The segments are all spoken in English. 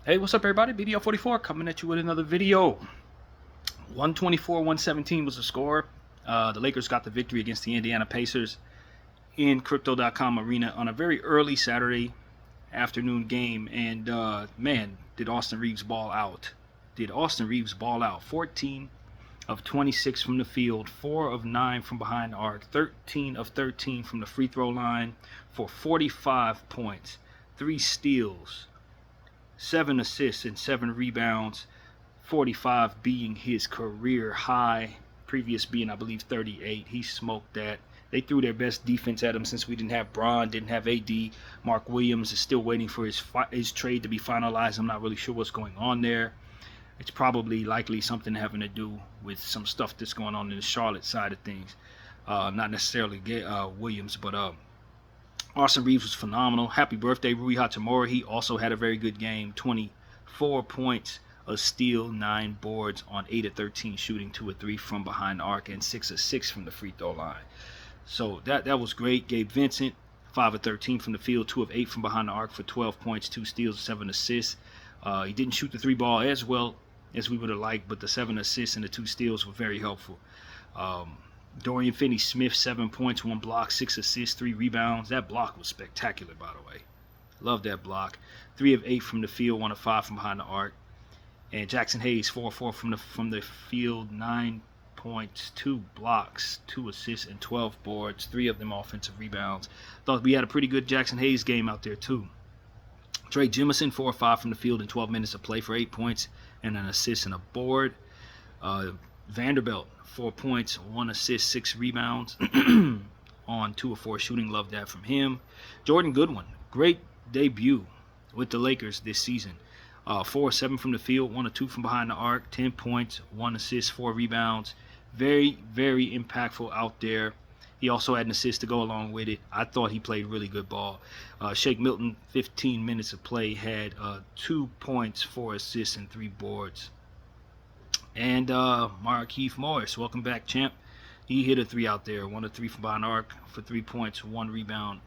Hey, what's up, everybody? BDO44 coming at you with another video. 124-117 was the score. The Lakers got the victory against the Indiana Pacers in Crypto.com Arena on a very early Saturday afternoon game. And man, did Austin Reaves ball out. 14 of 26 from the field, 4 of 9 from behind the arc, 13 of 13 from the free throw line for 45 points, 3 steals, 7 assists and 7 rebounds, 45 being his career high, previous being I believe 38. He smoked that. They threw their best defense at him since we didn't have Bron, didn't have AD. Mark Williams is still waiting for his trade to be finalized. I'm not really sure what's going on there. It's probably likely something having to do with some stuff that's going on in the Charlotte side of things. Not necessarily Williams, but Austin Reaves was phenomenal. Happy birthday, Rui Hachimura. He also had a very good game. 24 points, a steal, 9 boards on 8 of 13 shooting, 2 of 3 from behind the arc, and 6 of 6 from the free throw line. So that was great. Gabe Vincent, 5 of 13 from the field, 2 of 8 from behind the arc for 12 points, 2 steals, 7 assists. He didn't shoot the 3 ball as well as we would have liked, but the 7 assists and the 2 steals were very helpful. Dorian Finney-Smith, 7 points, 1 block, 6 assists, 3 rebounds. That block was spectacular, by the way. Love that block. 3 of 8 from the field, 1 of 5 from behind the arc. And Jackson Hayes, 4 of 4 from the field, 9 points, 2 blocks, 2 assists, and 12 boards, 3 of them offensive rebounds. Thought we had a pretty good Jackson Hayes game out there, too. Trey Jemison, 4 of 5 from the field in 12 minutes of play for 8 points and an assist and a board. Vanderbilt, 4 points, 1 assist, 6 rebounds on 2 of 4 shooting. Love that from him. Jordan Goodwin, great debut with the Lakers this season. 4 of 7 from the field, 1 of 2 from behind the arc, 10 points, 1 assist, 4 rebounds. Very, very impactful out there. He also had an assist to go along with it. I thought he played really good ball. Shake Milton, 15 minutes of play, had 2 points, 4 assists, and 3 boards. And Markieff Morris, welcome back, champ. He hit a 3 out there, 1 of 3 from behind the arc for 3 points, 1 rebound.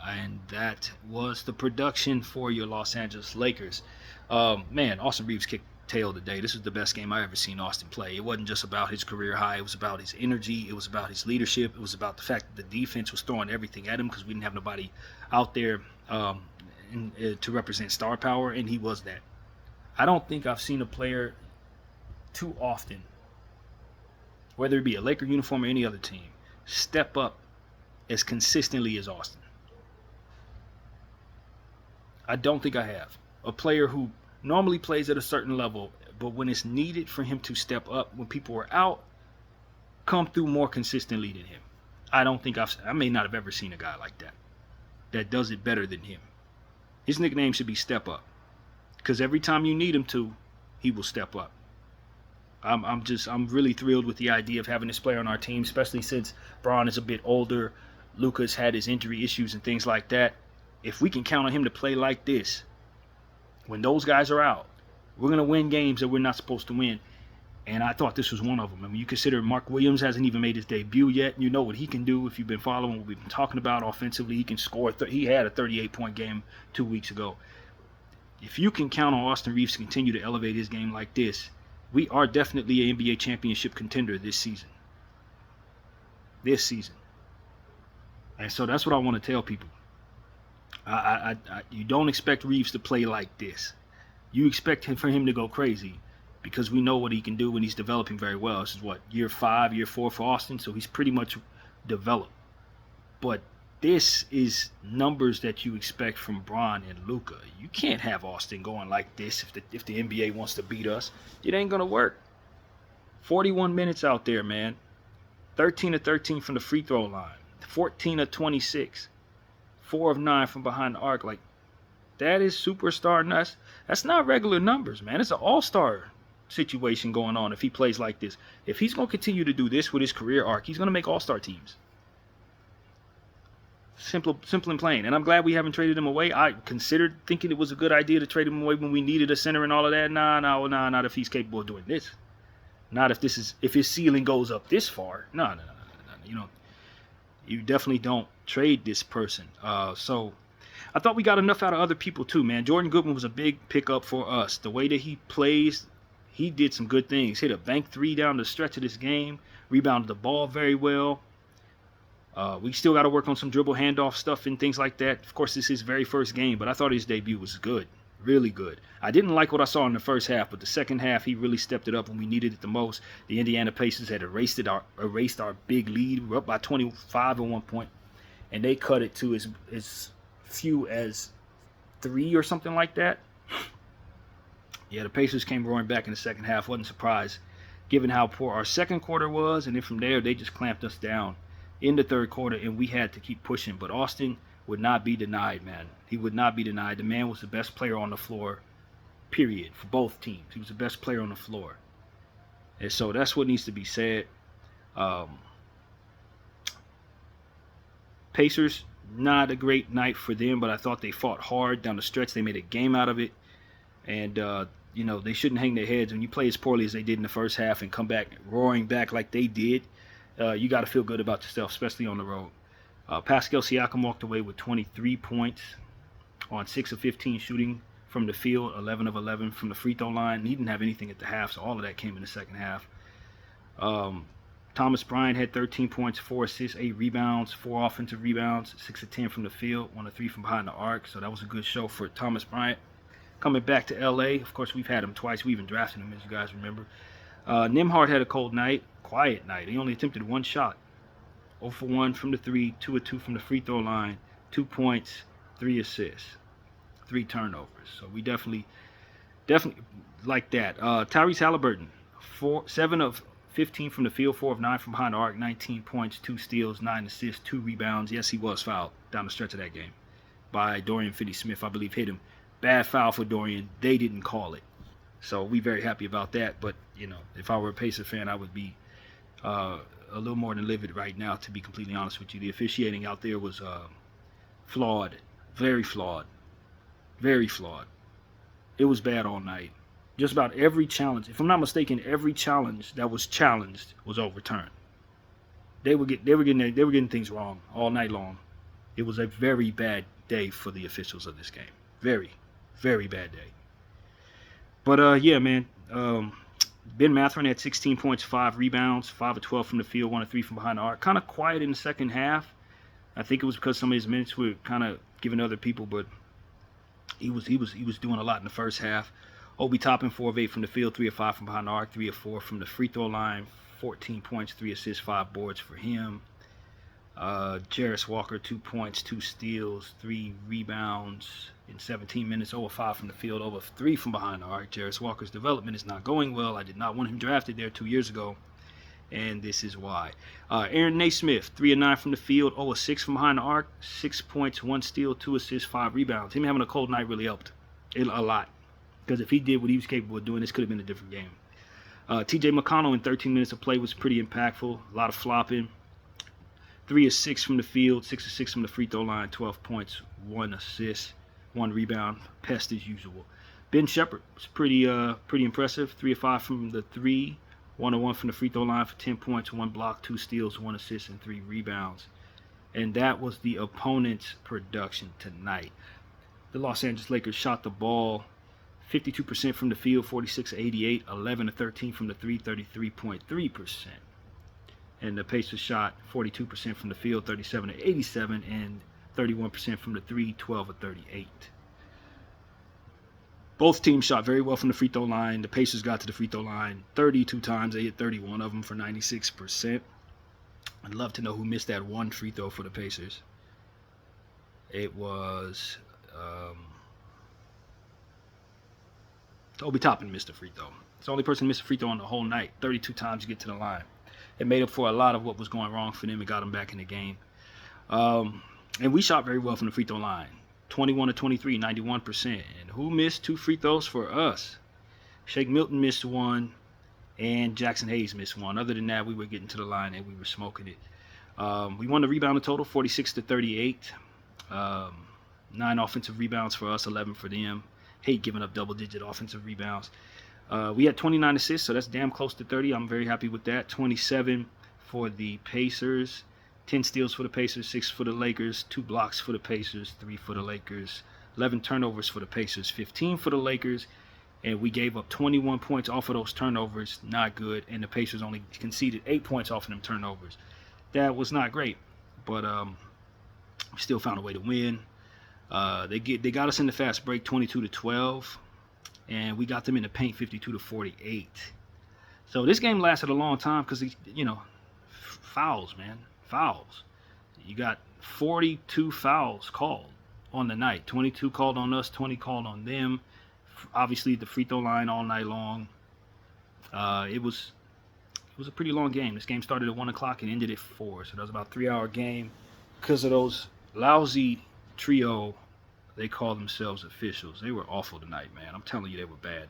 And that was the production for your Los Angeles Lakers. Man, Austin Reaves kicked tail today. This is the best game I ever seen Austin play. It wasn't just about his career high. It was about his energy. It was about his leadership. It was about the fact that the defense was throwing everything at him because we didn't have nobody out there to represent star power, and he was that. I don't think I've seen a player too often, whether it be a Laker uniform or any other team, step up as consistently as Austin. I don't think I have. A player who normally plays at a certain level, but when it's needed for him to step up, when people are out, come through more consistently than him. I may not have ever seen a guy like that does it better than him. His nickname should be Step Up, because every time you need him to, he will step up. I'm really thrilled with the idea of having this player on our team, especially since Bron is a bit older. Luka's had his injury issues and things like that. If we can count on him to play like this, when those guys are out, we're going to win games that we're not supposed to win. And I thought this was one of them. I mean, you consider Mark Williams hasn't even made his debut yet. You know what he can do if you've been following what we've been talking about offensively. He can score. He had a 38-point game 2 weeks ago. If you can count on Austin Reaves to continue to elevate his game like this, we are definitely an NBA championship contender this season. And so that's what I want to tell people. You don't expect Reaves to play like this. You expect for him to go crazy because we know what he can do when he's developing very well. This is year 5, year 4 for Austin, so he's pretty much developed. But this is numbers that you expect from Bron and Luka. You can't have Austin going like this if the NBA wants to beat us. It ain't gonna work. 41 minutes out there, man. 13 of 13 from the free throw line. 14 of 26. 4 of 9 from behind the arc. Like, that is superstar nuts. That's not regular numbers, man. It's an all-star situation going on if he plays like this. If he's going to continue to do this with his career arc, he's going to make all-star teams. Simple and plain. And I'm glad we haven't traded him away. I considered thinking it was a good idea to trade him away when we needed a center and all of that. Nah, not if he's capable of doing this. Not if his ceiling goes up this far. No. You definitely don't trade this person. So I thought we got enough out of other people too, man. Jordan Goodwin was a big pickup for us. The way that he plays, he did some good things. Hit a bank three down the stretch of this game. Rebounded the ball very well. We still got to work on some dribble handoff stuff and things like that. Of course, this is his very first game, but I thought his debut was good. Really good. I didn't like what I saw in the first half, but the second half, he really stepped it up when we needed it the most. The Indiana Pacers had erased our big lead. We were up by 25 at one point, and they cut it to as few as 3 or something like that. Yeah, the Pacers came roaring back in the second half. Wasn't surprised, given how poor our second quarter was, and then from there, they just clamped us down in the third quarter, and we had to keep pushing. But Austin would not be denied, man. He would not be denied. The man was the best player on the floor, period, for both teams. He was the best player on the floor. And so that's what needs to be said. Pacers, not a great night for them, but I thought they fought hard down the stretch. They made a game out of it. And, they shouldn't hang their heads. When you play as poorly as they did in the first half and come back roaring back like they did, you got to feel good about yourself, especially on the road. Pascal Siakam walked away with 23 points on 6 of 15 shooting from the field, 11 of 11 from the free throw line. He didn't have anything at the half, so all of that came in the second half. Thomas Bryant had 13 points, 4 assists, 8 rebounds, 4 offensive rebounds, 6 of 10 from the field, 1 of 3 from behind the arc. So that was a good show for Thomas Bryant. Coming back to L.A., of course, we've had him twice. We even drafted him, as you guys remember. Nembhard had a cold night, quiet night. He only attempted 1 shot. 0 for 1 from the 3, 2 of 2 from the free throw line, 2 points, 3 assists, 3 turnovers. So we definitely like that. Tyrese Halliburton, 7 of 15 from the field, 4 of 9 from behind the arc, 19 points, 2 steals, 9 assists, 2 rebounds. Yes, he was fouled down the stretch of that game by Dorian Finney-Smith. I believe hit him. Bad foul for Dorian. They didn't call it. So we very happy about that. But, if I were a Pacer fan, I would be a little more than livid right now, to be completely honest with you. The officiating out there was flawed. Very flawed. Very flawed. It was bad all night. Just about every challenge, if I'm not mistaken, every challenge that was challenged was overturned. They were getting things wrong all night long. It was a very bad day for the officials of this game. Very, very bad day. But yeah, man. Ben Mathurin had 16 points, 5 rebounds, 5 of 12 from the field, 1 of 3 from behind the arc. Kind of quiet in the second half. I think it was because some of his minutes were kind of given to other people, but he was doing a lot in the first half. Obi Toppin, 4 of 8 from the field, 3 of 5 from behind the arc, 3 of 4 from the free throw line, 14 points, 3 assists, 5 boards for him. Jarris Walker, 2 points, 2 steals, 3 rebounds in 17 minutes, 0 of 5 from the field, 0 of 3 from behind the arc. Jarris Walker's development is not going well. I did not want him drafted there 2 years ago, and this is why. Aaron Naismith, 3 of 9 from the field, 0 of 6 from behind the arc, 6 points, 1 steal, 2 assists, 5 rebounds. Him having a cold night really helped a lot, because if he did what he was capable of doing, this could have been a different game. TJ McConnell in 13 minutes of play was pretty impactful, a lot of flopping. 3 of 6 from the field, 6 of 6 from the free throw line, 12 points, 1 assist, 1 rebound, pest as usual. Ben Shepherd was pretty impressive. 3 of 5 from the 3, 1 of 1 from the free throw line for 10 points, 1 block, 2 steals, 1 assist, and 3 rebounds. And that was the opponent's production tonight. The Los Angeles Lakers shot the ball 52% from the field, 46 of 88, 11 of 13 from the 3, 33.3%. And the Pacers shot 42% from the field, 37 of 87, and 31% from the 3, 12 of 38. Both teams shot very well from the free throw line. The Pacers got to the free throw line 32 times. They hit 31 of them for 96%. I'd love to know who missed that one free throw for the Pacers. It was Obi Toppin missed a free throw. It's the only person who missed a free throw on the whole night. 32 times to get to the line. It made up for a lot of what was going wrong for them and got them back in the game. And we shot very well from the free throw line. 21 of 23, 91%. And who missed 2 free throws for us? Shake Milton missed 1, and Jackson Hayes missed 1. Other than that, we were getting to the line and we were smoking it. We won the rebound total, 46 to 38. 9 offensive rebounds for us, 11 for them. Hate giving up double-digit offensive rebounds. We had 29 assists, so that's damn close to 30. I'm very happy with that. 27 for the Pacers. 10 steals for the Pacers, 6 for the Lakers, 2 blocks for the Pacers, 3 for the Lakers, 11 turnovers for the Pacers, 15 for the Lakers, and we gave up 21 points off of those turnovers. Not good, and the Pacers only conceded 8 points off of them turnovers. That was not great, but we still found a way to win. They got us in the fast break 22-12, and we got them in the paint 52-48. So this game lasted a long time because, fouls, man. Fouls. You got 42 fouls called on the night. 22 called on us, 20 called on them. Obviously, the free throw line all night long. It was a pretty long game. This game started at 1 o'clock and ended at 4. So that was about a 3-hour game. Because of those lousy trio, they call themselves officials. They were awful tonight, man. I'm telling you, they were bad.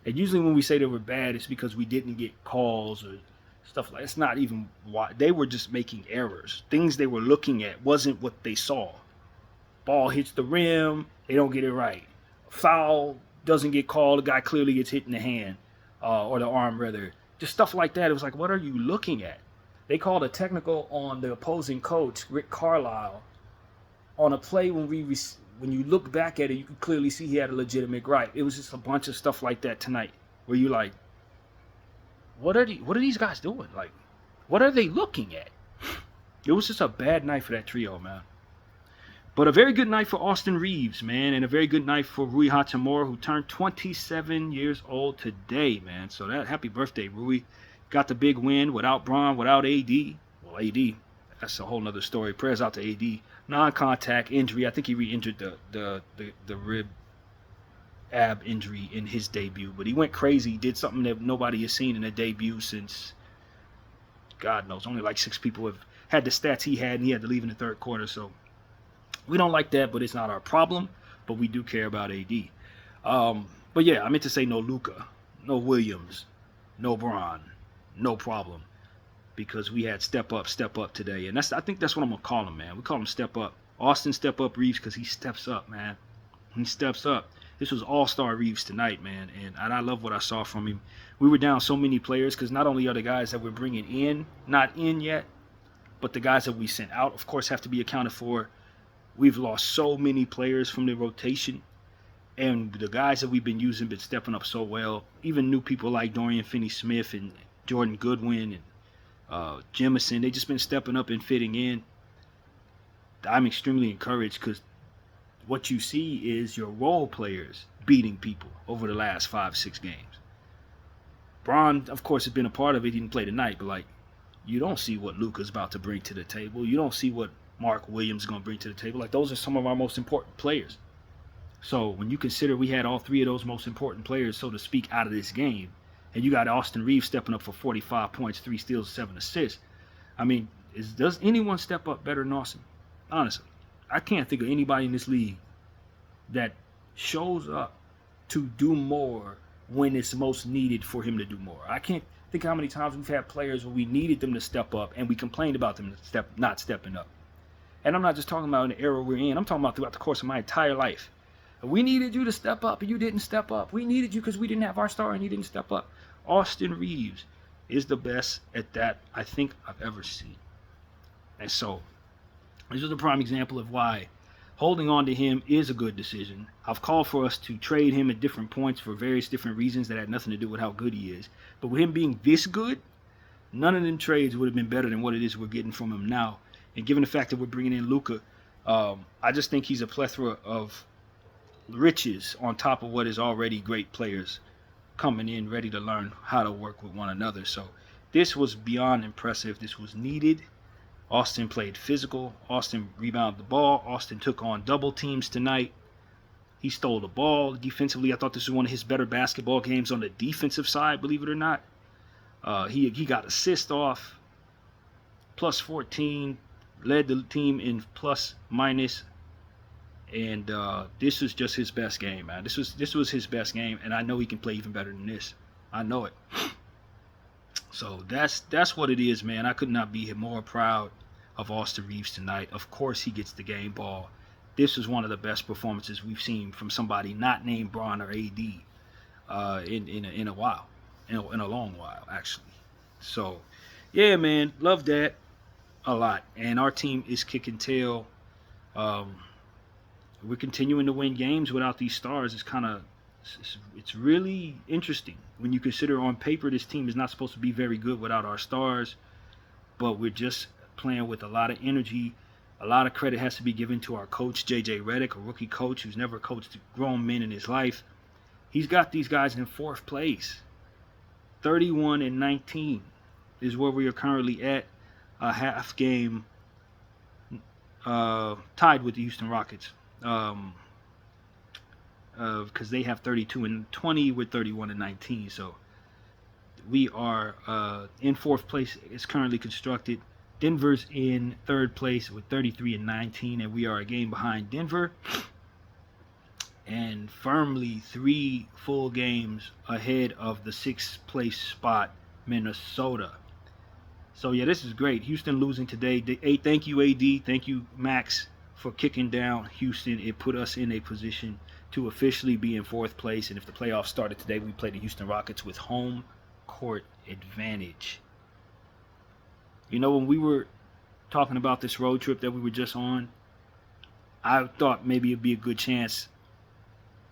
And usually when we say they were bad, it's because we didn't get calls or stuff like that. It's not even why. They were just making errors. Things they were looking at wasn't what they saw. Ball hits the rim, they don't get it right. Foul doesn't get called, the guy clearly gets hit in the hand, or the arm rather. Just stuff like that. It was like, what are you looking at? They called a technical on the opposing coach, Rick Carlisle, on a play when you look back at it, you can clearly see he had a legitimate gripe. It was just a bunch of stuff like that tonight, where you like, what are these guys doing? Like, what are they looking at? It was just a bad night for that trio, man. But a very good night for Austin Reaves, man, and a very good night for Rui Hachimura, who turned 27 years old today, man. So that happy birthday, Rui. Got the big win without Bron, without AD. Well, AD, that's a whole nother story. Prayers out to AD. Non-contact injury. I think he re-injured the rib ab injury in his debut, but he went crazy. He did something that nobody has seen in a debut since, God knows, only like 6 people have had the stats he had, and he had to leave in the third quarter. So we don't like that, but it's not our problem. But we do care about AD. But yeah, I meant to say no Luka, no Williams, no Bron, no problem, because we had step up today, and I think that's what I'm gonna call him, man. We call him step up. Austin step up Reaves, because he steps up, man. He steps up. This was all-star Reaves tonight, man, and I love what I saw from him. We were down so many players because not only are the guys that we're bringing in not in yet, but the guys that we sent out, of course, have to be accounted for. We've lost so many players from the rotation, and the guys that we've been using been stepping up so well. Even new people like Dorian Finney-Smith and Jordan Goodwin and Jemison, they just been stepping up and fitting in. I'm extremely encouraged because what you see is your role players beating people over the last 5-6 games. Bron, of course, has been a part of it. He didn't play tonight, but you don't see what Luka's about to bring to the table. You don't see what Mark Williams is going to bring to the table. Those are some of our most important players. So when you consider we had all 3 of those most important players, so to speak, out of this game, and you got Austin Reaves stepping up for 45 points, 3 steals, 7 assists. I mean, does anyone step up better than Austin? Honestly, I can't think of anybody in this league that shows up to do more when it's most needed for him to do more. I can't think how many times we've had players where we needed them to step up and we complained about them not stepping up. And I'm not just talking about in the era we're in. I'm talking about throughout the course of my entire life. We needed you to step up and you didn't step up. We needed you because we didn't have our star and you didn't step up. Austin Reaves is the best at that I think I've ever seen. And so this is a prime example of why holding on to him is a good decision. I've called for us to trade him at different points for various different reasons that had nothing to do with how good he is. But with him being this good, none of them trades would have been better than what it is we're getting from him now. And given the fact that we're bringing in Luka, I just think he's a plethora of riches on top of what is already great players coming in ready to learn how to work with one another. So this was beyond impressive. This was needed. Austin played physical. Austin rebounded the ball. Austin took on double teams tonight. He stole the ball defensively. I thought this was one of his better basketball games on the defensive side, believe it or not. He got assist off, plus 14, led the team in plus minus, and this was just his best game, man. This was his best game, and I know he can play even better than this. I know it. So that's what it is, man. I could not be more proud of Austin Reaves tonight. Of course he gets the game ball. This was one of the best performances we've seen from somebody not named Bron or AD in a while, in a long while, actually. So, yeah, man, love that. a lot, and our team is kicking tail. Um, we're continuing to win games without these stars. It's really interesting when you consider on paper this team is not supposed to be very good without our stars, but we're just playing with a lot of energy. A lot of credit has to be given to our coach, JJ Redick, a rookie coach who's never coached grown men in his life. He's got these guys in fourth place. 31-19 is where we are currently at. A half game tied with the Houston Rockets. Because they have 32-20 with 31-19. So we are in fourth place. It's currently constructed. Denver's in third place with 33-19, and we are a game behind Denver and firmly 3 full games ahead of the 6th place spot, Minnesota. So yeah, this is great. Houston losing today. Thank you, AD. Thank you, Max, for kicking down Houston. It put us in a position to officially be in fourth place, and if the playoffs started today, we play the Houston Rockets with home court advantage. You know, when we were talking about this road trip that we were just on, I thought maybe it'd be a good chance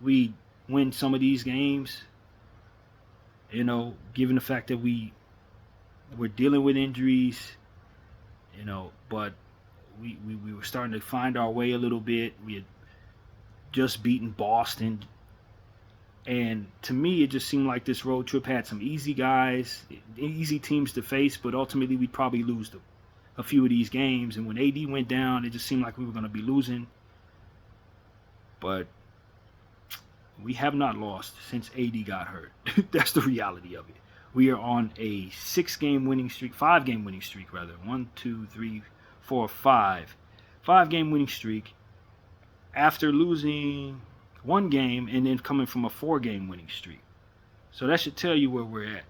we win some of these games, you know, given the fact that we're dealing with injuries, you know, but we were starting to find our way a little bit. We had just beaten Boston, and to me it just seemed like this road trip had some easy guys, easy teams to face, but ultimately we'd probably lose a few of these games. And when AD went down, it just seemed like we were going to be losing, but we have not lost since AD got hurt. That's the reality of it. We are on a 5-game winning streak. 5 game winning streak. 5 game winning streak after losing 1 game and then coming from a 4-game winning streak. So that should tell you where we're at.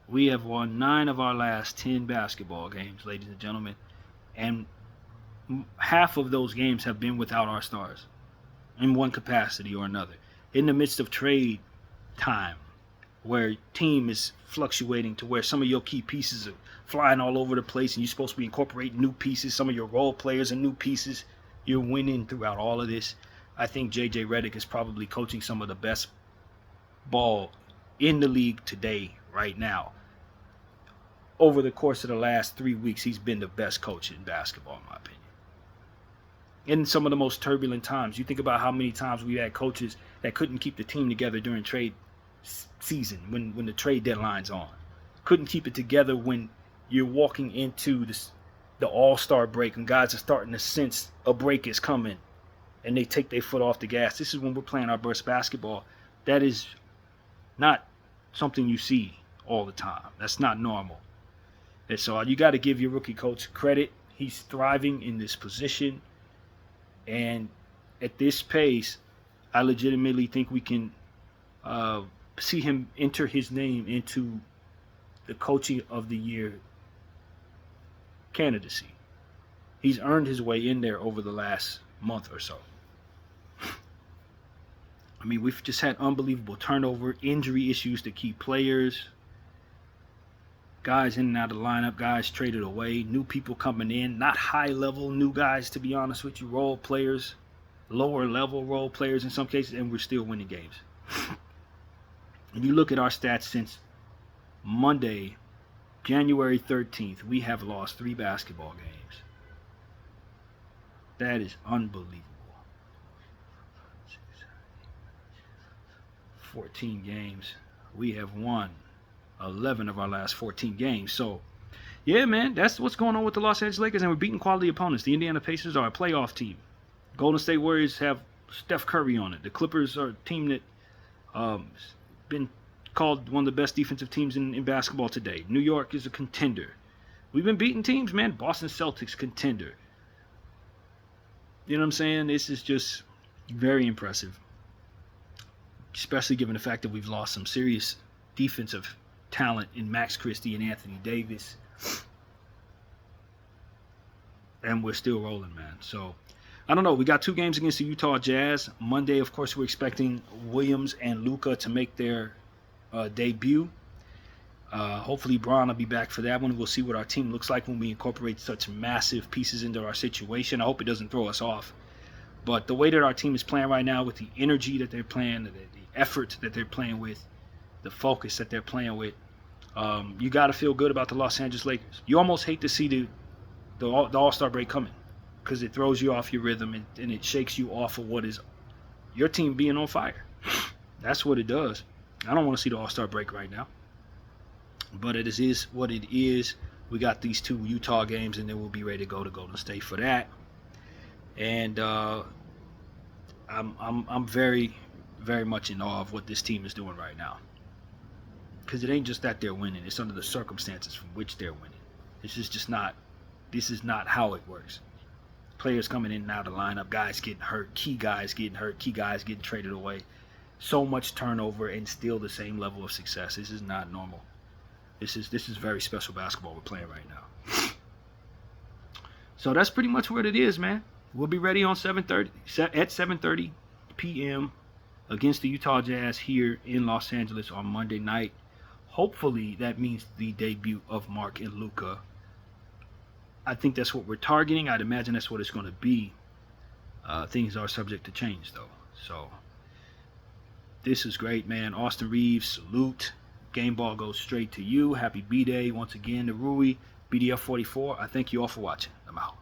We have won 9 of our last 10 basketball games, ladies and gentlemen, and half of those games have been without our stars in one capacity or another. In the midst of trade time, where team is fluctuating to where some of your key pieces are flying all over the place and you're supposed to be incorporating new pieces, some of your role players are new pieces, you're winning throughout all of this. I think JJ Redick is probably coaching some of the best ball in the league today, right now. Over the course of the last 3 weeks, he's been the best coach in basketball, in my opinion. In some of the most turbulent times. You think about how many times we had coaches that couldn't keep the team together during trade season, when the trade deadline's on. Couldn't keep it together when you're walking into the all-star break and guys are starting to sense a break is coming and they take their foot off the gas. This is when we're playing our best basketball. That is not something you see all the time. That's not normal. And so you got to give your rookie coach credit. He's thriving in this position. And at this pace, I legitimately think we can see him enter his name into the coaching of the year candidacy. He's earned his way in there over the last month or so. I mean, we've just had unbelievable turnover, injury issues to key players, guys in and out of the lineup, guys traded away, new people coming in, not high-level new guys, to be honest with you, role players, lower-level role players in some cases, and we're still winning games. And you look at our stats since Monday, January 13th, we have lost 3 basketball games. That is unbelievable. 14 games. We have won 11 of our last 14 games. So, yeah, man, that's what's going on with the Los Angeles Lakers, and we're beating quality opponents. The Indiana Pacers are a playoff team. Golden State Warriors have Steph Curry on it. The Clippers are a team that been called one of the best defensive teams in basketball today. New York is a contender. We've been beating teams, man. Boston Celtics, contender. You know what I'm saying? This is just very impressive, especially given the fact that we've lost some serious defensive talent in Max Christie and Anthony Davis. And we're still rolling, man. So, I don't know. We got 2 games against the Utah Jazz. Monday, of course, we're expecting Williams and Luka to make their debut. Hopefully Braun will be back for that one. We'll see what our team looks like when we incorporate such massive pieces into our situation. I hope it doesn't throw us off. But the way that our team is playing right now, with the energy that they're playing, the effort that they're playing with, the focus that they're playing with, you got to feel good about the Los Angeles Lakers. You almost hate to see the All-Star break coming, because it throws you off your rhythm, and it shakes you off of what is your team being on fire. That's what it does. I don't want to see the All-Star break right now. But it is what it is. We got these 2 Utah games, and then we'll be ready to go to Golden State for that. And I'm very, very much in awe of what this team is doing right now. Because it ain't just that they're winning; it's under the circumstances from which they're winning. This is not how it works. Players coming in and out of the lineup, guys getting hurt, key guys getting hurt, key guys getting traded away. So much turnover and still the same level of success. This is not normal. This is very special basketball we're playing right now. So that's pretty much what it is, man. We'll be ready on 7:30 p.m. against the Utah Jazz here in Los Angeles on Monday night. Hopefully that means the debut of Mark and Luka. I think that's what we're targeting. I'd imagine that's what it's going to be. Things are subject to change, though. So this is great, man. Austin Reeves, salute. Game ball goes straight to you. Happy B-Day once again to Rui, BDF44. I thank you all for watching. I'm out.